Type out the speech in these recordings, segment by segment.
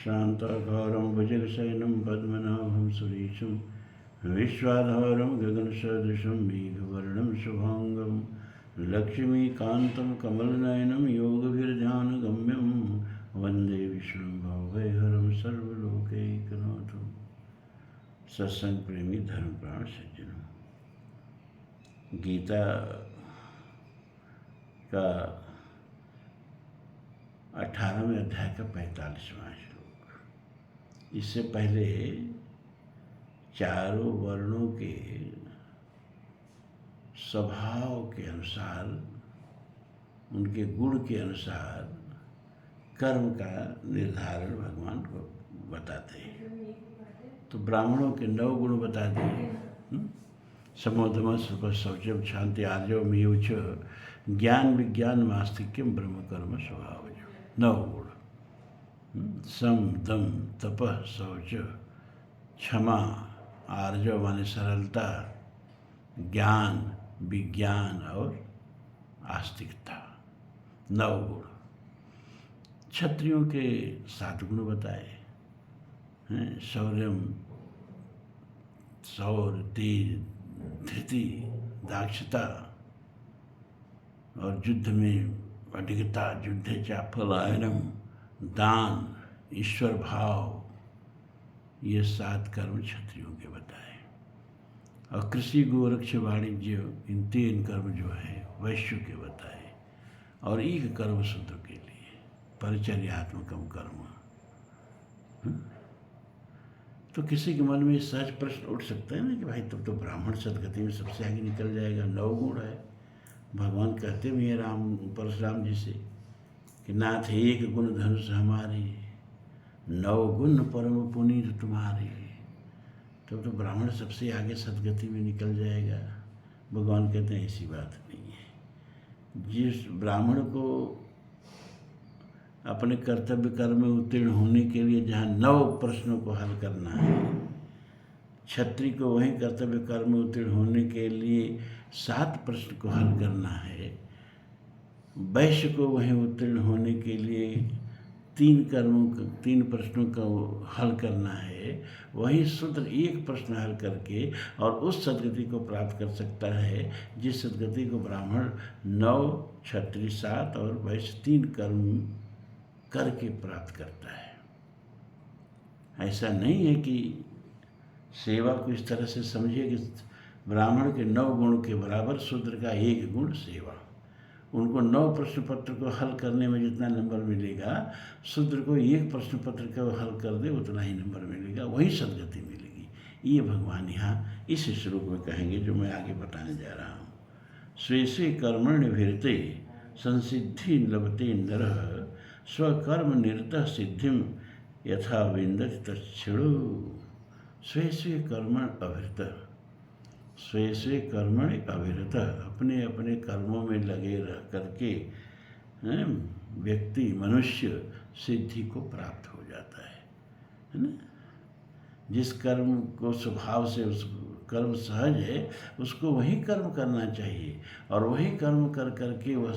शान्ताकारं भुजगशयनं पद्मनाभं सुरेशं विश्वाधारं गगनसदृशं मेघवर्णं शुभांगं लक्ष्मीकान्तं कमलनयनं योगभिर्ध्यानगम्यं वन्दे विष्णुं भवभयहरं सर्वलोकैकनाथं। सत्संग प्रेमी धर्मप्राण सज्जनों, गीता का 18वें अध्याय का 45वां श्लोक। इससे पहले चारों वर्णों के स्वभाव के अनुसार, उनके गुण के अनुसार कर्म का निर्धारण भगवान को बताते हैं। तो ब्राह्मणों के 9 गुण बता दिए। समोधम सुख शौचम शांति आर्जव मीयुच ज्ञान विज्ञान मास्तिक्यम ब्रह्म कर्म स्वभाव। 9 गुण, सम दम तपः शौच क्षमा आर्जव माने सरलता, ज्ञान विज्ञान और आस्तिकता। 9 गुण। क्षत्रियों के 7 गुण बताए हैं। शौर्यम, शौर्य, तेज, धृति, दाक्षता और युद्ध में अडिगता, युद्धे च पलायनम, दान, ईश्वर भाव। ये 7 कर्म क्षत्रियों के बताए। और कृषि गोरक्ष वाणिज्य, इन 3 कर्म जो है वैश्य के बताए। और एक कर्म शूद्र के लिए परिचर्यात्मकम कर्म। तो किसी के मन में सहज प्रश्न उठ सकता है ना कि भाई तब तो ब्राह्मण सदगति में सबसे आगे निकल जाएगा, 9 गुण है। भगवान कहते भी हैं परशुराम जी से कि नाथ एक गुण धनुष हमारे, 9 गुण परम पुनीत तुम्हारे। तब तो ब्राह्मण सबसे आगे सदगति में निकल जाएगा। भगवान कहते हैं ऐसी बात नहीं है। जिस ब्राह्मण को अपने कर्तव्य कर्म में उत्तीर्ण होने के लिए जहाँ 9 प्रश्नों को हल करना है, क्षत्रिय को वहीं कर्तव्य कर्म में उत्तीर्ण होने के लिए 7 प्रश्न को हल करना है, वैश्य को वहीं उत्तीर्ण होने के लिए 3 प्रश्नों का हल करना है, वहीं शूद्र 1 प्रश्न हल करके और उस सद्गति को प्राप्त कर सकता है जिस सद्गति को ब्राह्मण 9, क्षत्रिय 7 और वैश्य 3 कर्म करके प्राप्त करता है। ऐसा नहीं है कि सेवा को इस तरह से समझिए कि ब्राह्मण के 9 गुण के बराबर शूद्र का 1 गुण सेवा। उनको 9 प्रश्न पत्र को हल करने में जितना नंबर मिलेगा, शूद्र को 1 प्रश्न पत्र को हल कर दे उतना ही नंबर मिलेगा, वही सद्गति मिलेगी। ये भगवान यहाँ इस श्लोक में कहेंगे जो मैं आगे बताने जा रहा हूँ। स्वे स्वे कर्मण्यभिरते संसिद्धि लभते नरः स्वकर्म निरतः सिद्धिम यथा विन्दति तच्छृणु। स्वे स्वे कर्मण अभिरत, स्वे स्वे कर्मण अभिरत, अपने अपने कर्मों में लगे रह करके व्यक्ति मनुष्य सिद्धि को प्राप्त हो जाता है ना। जिस कर्म को स्वभाव से उस कर्म सहज है उसको वही कर्म करना चाहिए और वही कर्म कर करके वह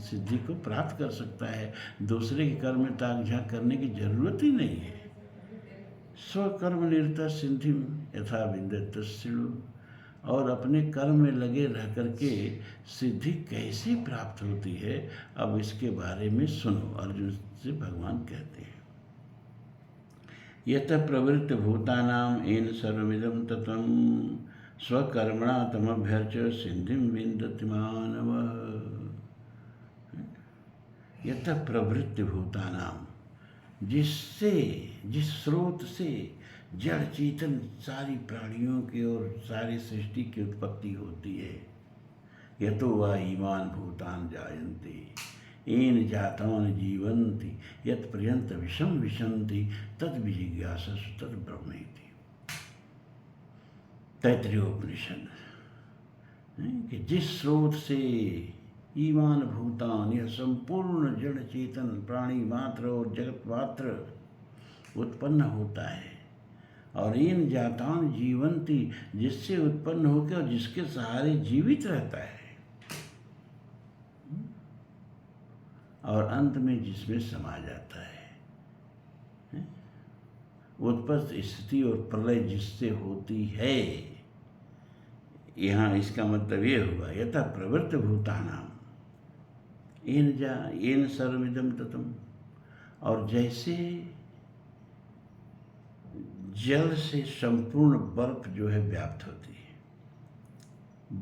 सिद्धि को प्राप्त कर सकता है। दूसरे के कर्म में ताक झाँक करने की जरूरत ही नहीं है। स्वकर्म निरता सिद्धि यथा विन्दति तच्छृणु। और अपने कर्म में लगे रह करके सिद्धि कैसे प्राप्त होती है, अब इसके बारे में सुनो। अर्जुन से भगवान कहते हैं, यत प्रवृत्त भूतानाम येन सर्वमिदं ततं स्वकर्मणा तमभ्यर्च्य सिद्धिं विन्दति मानवः। यत प्रवृत्त भूतानाम, जिस स्रोत से जड़ चेतन सारी प्राणियों की और सारी सृष्टि की उत्पत्ति होती है। यतो वा ईमान भूतान जायन्ते येन जातान जीवन्ति यत् पर्यन्त विषम विशन्ति तद् विजिज्ञासु तद् ब्रह्मेति। तैत्तरीयोपनिषद कि जिस स्रोत से ईमान भूतान, यह संपूर्ण जड़ चेतन प्राणी मात्र और जगत मात्र उत्पन्न होता है, और इन जातान जीवंती, जिससे उत्पन्न होकर और जिसके सहारे जीवित रहता है, और अंत में जिसमें समा जाता है। उत्पत्ति स्थिति और प्रलय जिससे होती है। यहाँ इसका मतलब ये हुआ यथा प्रवृत्त भूतानाम येन सर्वमिदं ततम्। और जैसे जल से संपूर्ण बर्फ जो है व्याप्त होती है,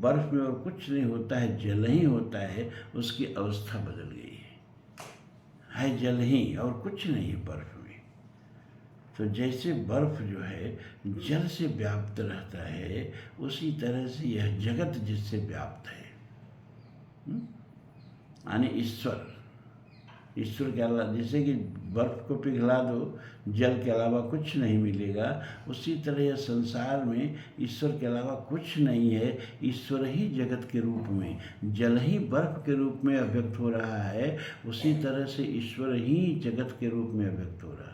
बर्फ में और कुछ नहीं होता है, जल ही होता है, उसकी अवस्था बदल गई है जल ही और कुछ नहीं है बर्फ में। तो जैसे बर्फ जो है जल से व्याप्त रहता है, उसी तरह से यह जगत जिससे व्याप्त है, यानी ईश्वर के अलावा, जैसे कि बर्फ को पिघला दो जल के अलावा कुछ नहीं मिलेगा, उसी तरह यह संसार में ईश्वर के अलावा कुछ नहीं है। ईश्वर ही जगत के रूप में, जल ही बर्फ के रूप में अभिव्यक्त हो रहा है, उसी तरह से ईश्वर ही जगत के रूप में अभिव्यक्त हो रहा है।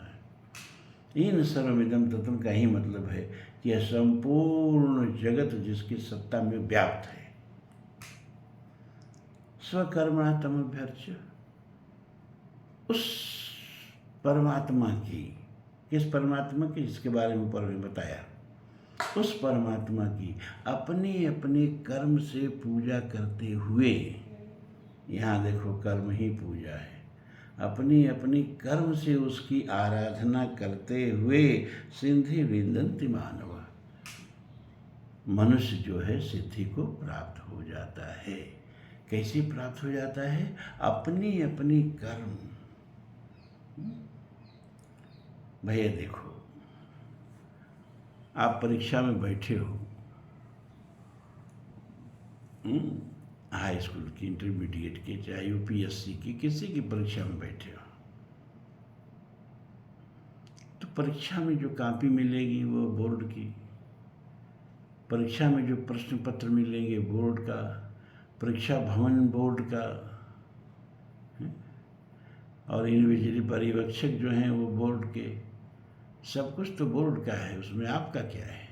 इन सर्वमिदं तत्व का ही मतलब है कि यह संपूर्ण जगत जिसकी सत्ता में व्याप्त है। स्वकर्मणा तमभ्यर्च्य, उस परमात्मा की, किस परमात्मा की, इसके बारे में ऊपर में बताया, उस परमात्मा की अपने अपने कर्म से पूजा करते हुए, यहाँ देखो कर्म ही पूजा है, अपनी अपनी कर्म से उसकी आराधना करते हुए सिद्धि विन्दन्ति मानव, मनुष्य जो है सिद्धि को प्राप्त हो जाता है। कैसे प्राप्त हो जाता है? अपनी अपनी कर्म। भैया देखो, आप परीक्षा में बैठे हो, हाई स्कूल की, इंटरमीडिएट की, चाहे यूपीएससी की, किसी की परीक्षा में बैठे हो, तो परीक्षा में जो कॉपी मिलेगी वो बोर्ड की, परीक्षा में जो प्रश्न पत्र मिलेंगे बोर्ड का, परीक्षा भवन बोर्ड का, और इंडिविजुअली पर्यवेक्षक जो हैं वो बोर्ड के, सब कुछ तो बोर्ड का है। उसमें आपका क्या है?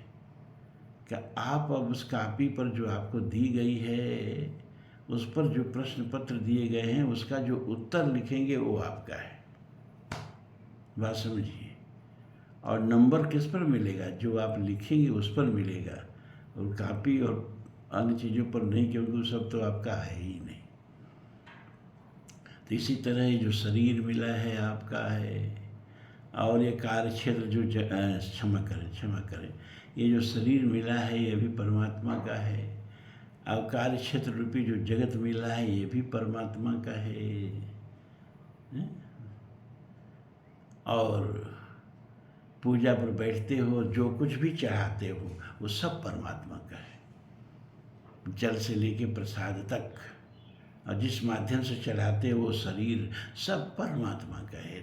क्या आप अब उस कॉपी पर जो आपको दी गई है, उस पर जो प्रश्न पत्र दिए गए हैं, उसका जो उत्तर लिखेंगे वो आपका है। बात समझिए। और नंबर किस पर मिलेगा? जो आप लिखेंगे उस पर मिलेगा, और कॉपी और अन्य चीज़ों पर नहीं, क्योंकि वो सब तो आपका है ही नहीं। तो इसी तरह ये जो शरीर मिला है आपका है, और ये कार्य क्षेत्र जो क्षमा करें, ये जो शरीर मिला है ये भी परमात्मा का है, और कार्य क्षेत्र रूपी जो जगत मिला है ये भी परमात्मा का है। और पूजा पर बैठते हो, जो कुछ भी चढ़ाते हो वो सब परमात्मा का है, जल से लेके प्रसाद तक, और जिस माध्यम से चढ़ाते हो वो शरीर सब परमात्मा का है।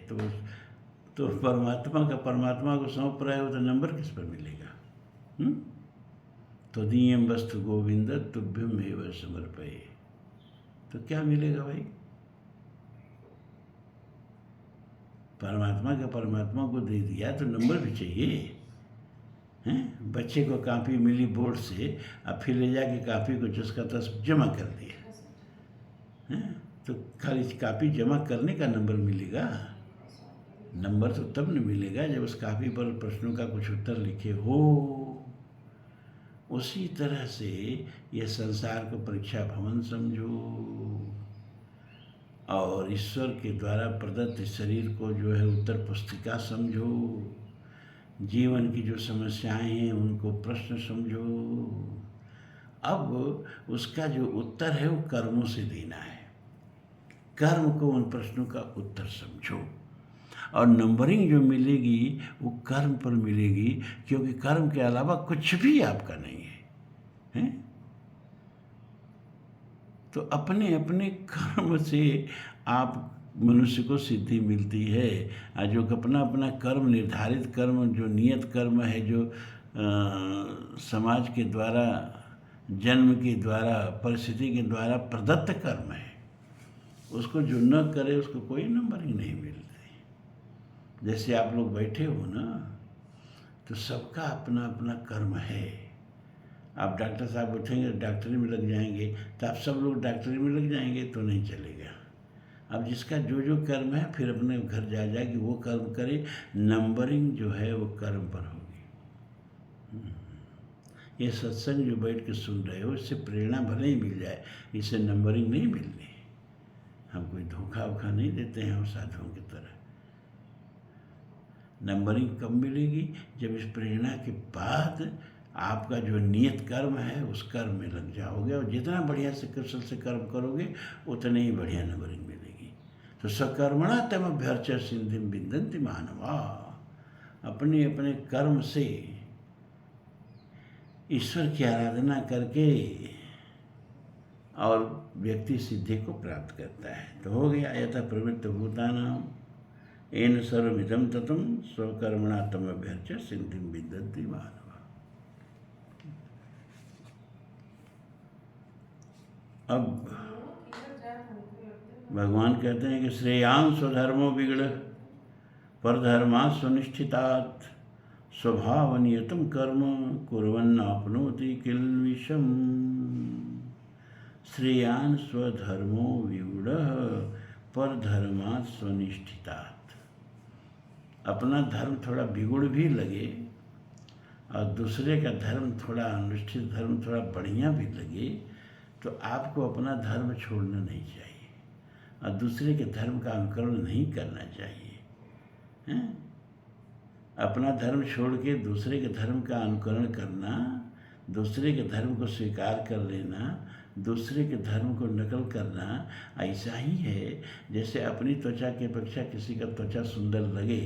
तो परमात्मा को सौंप रहे हो तो नंबर किस पर मिलेगा? तो दीयम वस्तु गोविंद तुभ्यम एव समर्पये, तो क्या मिलेगा भाई? परमात्मा को दे दिया तो नंबर भी चाहिए। हैं? बच्चे को कॉपी मिली बोर्ड से, अब फिर ले जाके कॉपी को जिसका तस जमा कर दिया, हैं? तो खाली कॉपी जमा करने का नंबर मिलेगा? नंबर तो तब नहीं मिलेगा जब उस कॉपी पर प्रश्नों का कुछ उत्तर लिखे हो। उसी तरह से यह संसार को परीक्षा भवन समझो, और ईश्वर के द्वारा प्रदत्त शरीर को जो है उत्तर पुस्तिका समझो, जीवन की जो समस्याएं हैं उनको प्रश्न समझो। अब उसका जो उत्तर है वो कर्मों से देना है, कर्म को उन प्रश्नों का उत्तर समझो, और नंबरिंग जो मिलेगी वो कर्म पर मिलेगी, क्योंकि कर्म के अलावा कुछ भी आपका नहीं है, हैं? तो अपने अपने कर्म से आप मनुष्य को सिद्धि मिलती है। जो अपना अपना कर्म, निर्धारित कर्म, जो नियत कर्म है, जो समाज के द्वारा, जन्म के द्वारा, परिस्थिति के द्वारा प्रदत्त कर्म है, उसको जो न करे उसको कोई नंबर ही नहीं मिलती। जैसे आप लोग बैठे हो ना, तो सबका अपना अपना कर्म है। आप डॉक्टर साहब उठेंगे डॉक्टरी में लग जाएंगे, तो आप सब लोग डॉक्टरी में लग जाएंगे तो नहीं चलेगा। अब जिसका जो जो कर्म है फिर अपने घर जा कि वो कर्म करे, नंबरिंग जो है वो कर्म पर होगी। ये सत्संग जो बैठ के सुन रहे हो, इससे प्रेरणा भले ही मिल जाए, इससे नंबरिंग नहीं मिलनी। हम कोई धोखा वोखा नहीं देते हैं और साधुओं की तरह। नंबरिंग कब मिलेगी? जब इस प्रेरणा के बाद आपका जो नियत कर्म है उस कर्म में लग जाओगे, और जितना बढ़िया से कुशल से कर्म करोगे उतने ही बढ़िया नंबरिंग मिलेगी। तो सकर्मणा तम अभ्यर्च सिद्धिम विन्दन्ति मानवा। अपने अपने कर्म से ईश्वर की आराधना करके और व्यक्ति सिद्धि को प्राप्त करता है। तो हो गया यथा प्रवृत्त भूतानाम एन सर्वमिदं ततं स्वकर्मणा तमभ्यर्च सिद्धिं विन्दन्ति मानवा। अब भगवान कहते हैं कि श्रेयान् स्वधर्मो विगड़ परधर्मात् स्वनिष्ठितात् स्वभावनियतं कर्म कुर्वन्नाप्नोति किल्बिषम्। श्रेयान् स्वधर्मो विगुण परधर्मात् स्वनिष्ठितात्। अपना धर्म थोड़ा बिगुड़ भी लगे और दूसरे का धर्म थोड़ा अनुष्ठित धर्म थोड़ा बढ़िया भी लगे, तो आपको अपना धर्म छोड़ना नहीं चाहिए और दूसरे के धर्म का अनुकरण नहीं करना चाहिए, हैं? अपना धर्म छोड़ के दूसरे के धर्म का अनुकरण करना, दूसरे के धर्म को स्वीकार कर लेना, दूसरे के धर्म को नकल करना, ऐसा ही है जैसे अपनी त्वचा की अपेक्षा किसी का त्वचा सुंदर लगे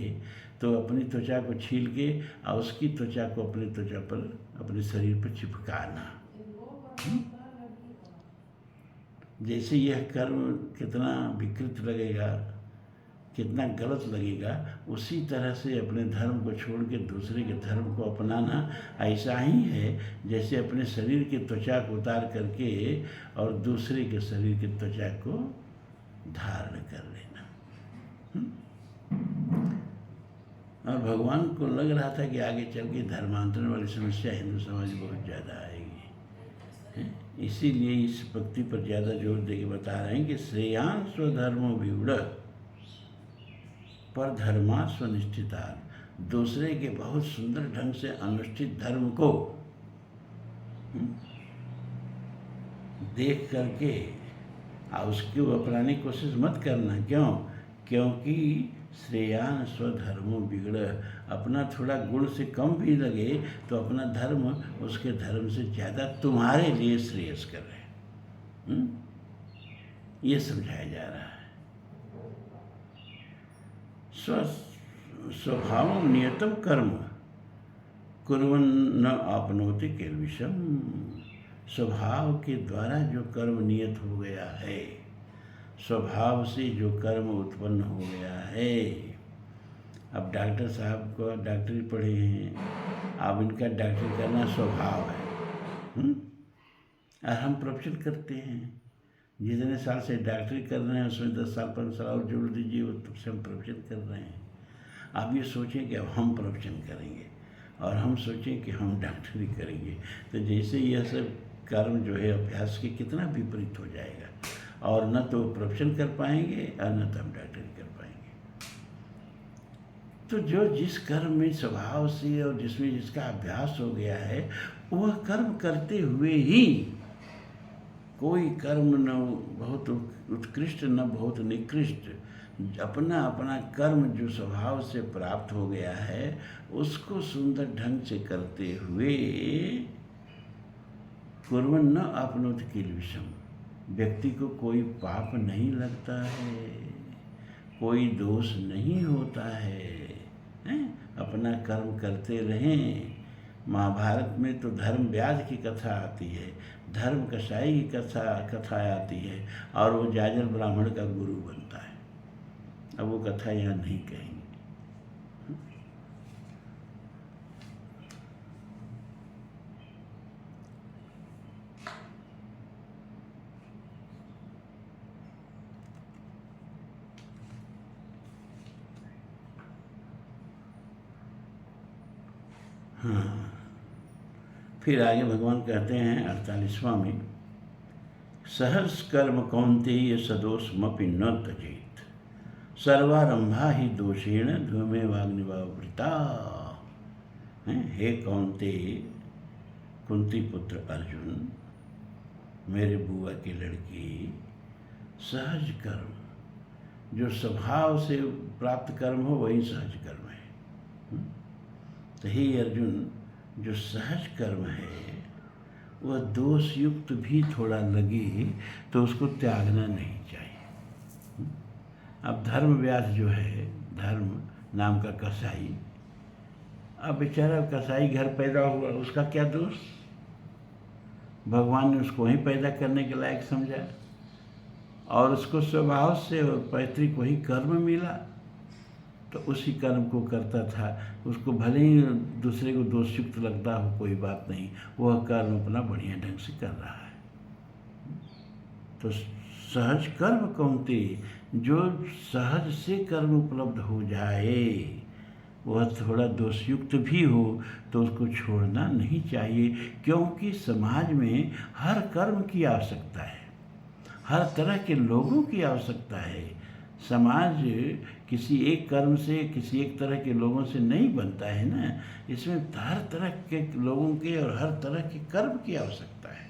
तो अपनी त्वचा को छील के और उसकी त्वचा को अपनी त्वचा पर, अपने शरीर पर चिपकाना। जैसे यह कर्म कितना विकृत लगेगा, कितना गलत लगेगा, उसी तरह से अपने धर्म को छोड़ के दूसरे के धर्म को अपनाना ऐसा ही है जैसे अपने शरीर की त्वचा को उतार करके और दूसरे के शरीर की त्वचा को धारण कर लेना। और भगवान को लग रहा था कि आगे चल के धर्मांतरण वाली समस्या हिंदू समाज में बहुत ज़्यादा आएगी, इसीलिए इस भक्ति पर ज़्यादा जोर देके बता रहे हैं कि श्रेयान् स्वधर्मो विगुण पर धर्मा स्वनिष्ठिता। दूसरे के बहुत सुंदर ढंग से अनुष्ठित धर्म को देख करके उसको अपनाने की कोशिश मत करना। क्यों? क्योंकि श्रेयान् स्वधर्मो बिगड़। अपना थोड़ा गुण से कम भी लगे तो अपना धर्म उसके धर्म से ज़्यादा तुम्हारे लिए श्रेयस कर रहे हैं। ये समझाया जा रहा है। स्वभाव नियतम कर्म कुर्वन् न आपनोति किल्बिषम्। स्वभाव के द्वारा जो कर्म नियत हो गया है, स्वभाव से जो कर्म उत्पन्न हो गया है। अब डॉक्टर साहब को डॉक्टरी पढ़े हैं, अब इनका डॉक्टरी करना स्वभाव है, और हम प्रोफेशन करते हैं। जितने साल से डॉक्टरी कर रहे हैं उसमें 10 साल 5 साल और जोड़ दीजिए, वो तब से हम प्रोफेशन कर रहे हैं। आप ये सोचें कि अब हम प्रोफेशन करेंगे और हम सोचें कि हम डॉक्टरी करेंगे, तो जैसे यह सब कर्म जो है अभ्यास के कितना विपरीत हो जाएगा, और न तो प्रोफेशन कर पाएंगे और न तो हम डॉक्टरी कर पाएंगे। तो जो जिस कर्म में स्वभाव से और जिसमें जिसका अभ्यास हो गया है, वह कर्म करते हुए ही कोई कर्म न बहुत उत्कृष्ट न बहुत निकृष्ट, अपना अपना कर्म जो स्वभाव से प्राप्त हो गया है उसको सुंदर ढंग से करते हुए कुर्वन् न आपनोति किल्बिषम्। व्यक्ति को कोई पाप नहीं लगता है, कोई दोष नहीं होता है, अपना कर्म करते रहें। महाभारत में तो धर्म व्याध की कथा आती है, धर्म कसाई की कथा आती है, और वो जाजर ब्राह्मण का गुरु बनता है। अब वो कथा यहाँ नहीं कहेंगे। हाँ, फिर आगे भगवान कहते हैं 48वां में, सहर्ष कर्म कौन्तेय सदोषमपि न त्यजेत्, सर्वारंभा ही दोषेण धूमेवाग्निवावृता। हे कौन्तेय, कुंती पुत्र अर्जुन, मेरे बुआ की लड़की, सहज कर्म जो स्वभाव से प्राप्त कर्म हो वही सहज कर्म है। तो हे अर्जुन, जो सहज कर्म है वह दोषयुक्त भी थोड़ा लगे तो उसको त्यागना नहीं चाहिए। अब धर्म व्यास जो है, धर्म नाम का कसाई, अब बेचारा कसाई घर पैदा हुआ, उसका क्या दोष? भगवान ने उसको वहीं पैदा करने के लायक समझा और उसको स्वभाव से पैतृक वही कर्म मिला, तो उसी कर्म को करता था। उसको भले ही दूसरे को दोषयुक्त लगता हो, कोई बात नहीं, वह कर्म अपना बढ़िया ढंग से कर रहा है। तो सहज कर्म कौन्ते, जो सहज से कर्म उपलब्ध हो जाए वह थोड़ा दोषयुक्त भी हो तो उसको छोड़ना नहीं चाहिए, क्योंकि समाज में हर कर्म की आवश्यकता है, हर तरह के लोगों की आवश्यकता है। समाज किसी एक कर्म से, किसी एक तरह के लोगों से नहीं बनता है ना, इसमें हर तरह के लोगों के और हर तरह के कर्म की आवश्यकता है।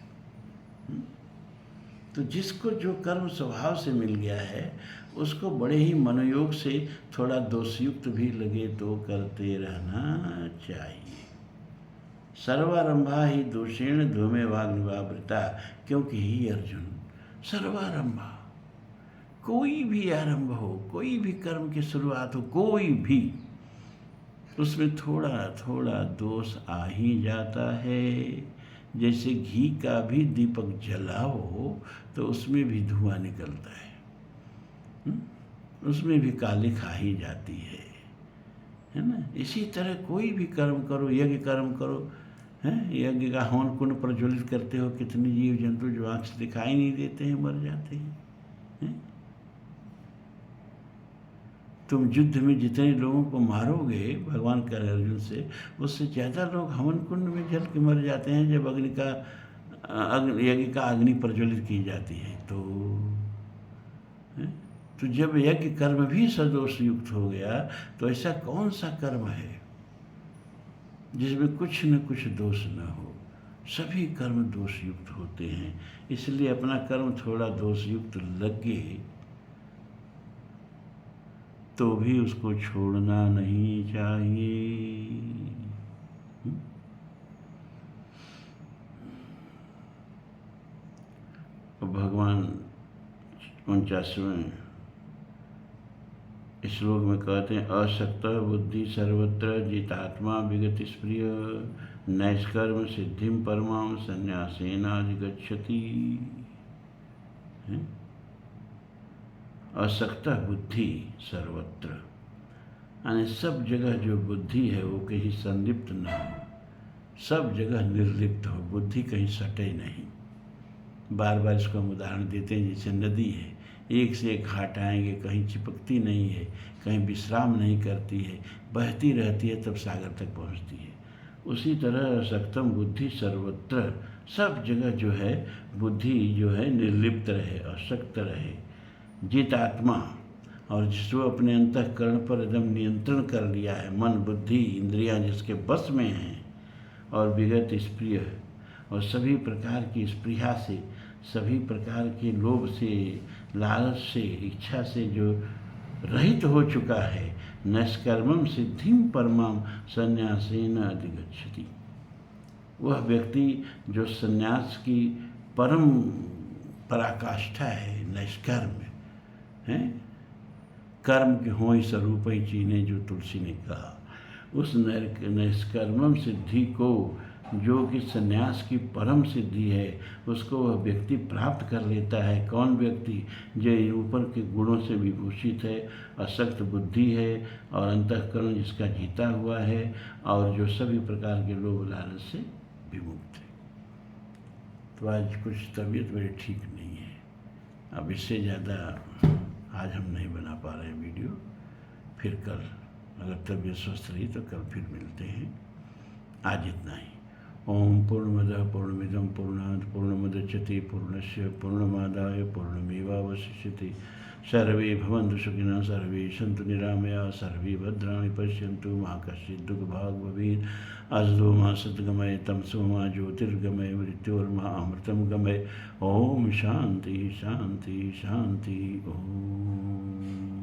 तो जिसको जो कर्म स्वभाव से मिल गया है उसको बड़े ही मनोयोग से थोड़ा दोषयुक्त भी लगे तो करते रहना चाहिए। सर्वारंभा ही दोषेण धूमेवाग्निवावृता, क्योंकि ही अर्जुन, सर्वारंभा, कोई भी आरंभ हो, कोई भी कर्म की शुरुआत हो, कोई भी, उसमें थोड़ा थोड़ा दोष आ ही जाता है। जैसे घी का भी दीपक जलाओ तो उसमें भी धुआं निकलता है, उसमें भी काली खा ही जाती है ना। इसी तरह कोई भी कर्म करो, यज्ञ कर्म करो, हैं, यज्ञ का हवन कुंड प्रज्वलित करते हो, कितने जीव जंतु जो आँख से दिखाई नहीं देते हैं मर जाते हैं। तुम युद्ध में जितने लोगों को मारोगे, भगवान कह रहे अर्जुन से, उससे ज़्यादा लोग हवन कुंड में जल के मर जाते हैं जब यज्ञ का अग्नि प्रज्वलित की जाती है। तो जब यज्ञ कर्म भी सदोष युक्त हो गया तो ऐसा कौन सा कर्म है जिसमें कुछ न कुछ दोष न हो? सभी कर्म दोष युक्त होते हैं। इसलिए अपना कर्म थोड़ा दोष युक्त लगे तो भी उसको छोड़ना नहीं चाहिए। भगवान 49वें श्लोक में कहते हैं, असक्त बुद्धि सर्वत्र जितात्मा विगत स्प्रिय नैष्कर्म सिद्धिम परमाम संन्यासेनाधिगच्छति। असक्त बुद्धि सर्वत्र, यानी सब जगह जो बुद्धि है वो कहीं संलिप्त न हो, सब जगह निर्लिप्त हो, बुद्धि कहीं सटे नहीं। बार बार इसको हम उदाहरण देते हैं, जैसे नदी है, एक से एक घाट आएंगे, कहीं चिपकती नहीं है, कहीं विश्राम नहीं करती है, बहती रहती है तब सागर तक पहुंचती है। उसी तरह असक्तम बुद्धि सर्वत्र, सब जगह जो है बुद्धि जो है निर्लिप्त रहे, अशक्त रहे। जित आत्मा, और जिसको अपने अंतःकरण पर एकदम नियंत्रण कर लिया है, मन बुद्धि इंद्रियां जिसके बस में हैं, और विगत स्प्रिय, और सभी प्रकार की स्पृहा से, सभी प्रकार के लोभ से, लालच से, इच्छा से जो रहित हो चुका है, नष्कर्मम सिद्धिम परमाम संन्यासेन अधिगच्छति। वह व्यक्ति जो संन्यास की परम पराकाष्ठा है, नष्कर्म है, कर्म के हो ही स्वरूप ही चीने, जो तुलसी ने कहा, उस नष्कर्मम सिद्धि को, जो कि संन्यास की परम सिद्धि है, उसको वह व्यक्ति प्राप्त कर लेता है। कौन व्यक्ति? जो ऊपर के गुणों से विभूषित है, अशक्त बुद्धि है और अंतःकरण जिसका जीता हुआ है, और जो सभी प्रकार के लोभ लालच से विमुक्त है। तो आज कुछ तबीयत मेरी ठीक नहीं है, अब इससे ज़्यादा आज हम नहीं बना पा रहे हैं वीडियो। फिर कल अगर तबीयत स्वस्थ रही तो कल फिर मिलते हैं। आज इतना ही। ओम पूर्णमदः पूर्णमिदं पूर्णात् पूर्णमुदच्यते पूर्णस्य पूर्णमादाय पूर्णमेवावशिष्यते। सर्वे भवन्तु सुखिनः, सर्वे सन्तु निरामयाः, सर्वे भद्राणि पश्यन्तु, मा कश्चित् दुःखभाग् भवेत्। अस्तु मा सद्गमय, तमसो मा ज्योतिर्गमय, मृत्योर्मा अमृतं गमय। ओम शांति शांति शांति। ओम।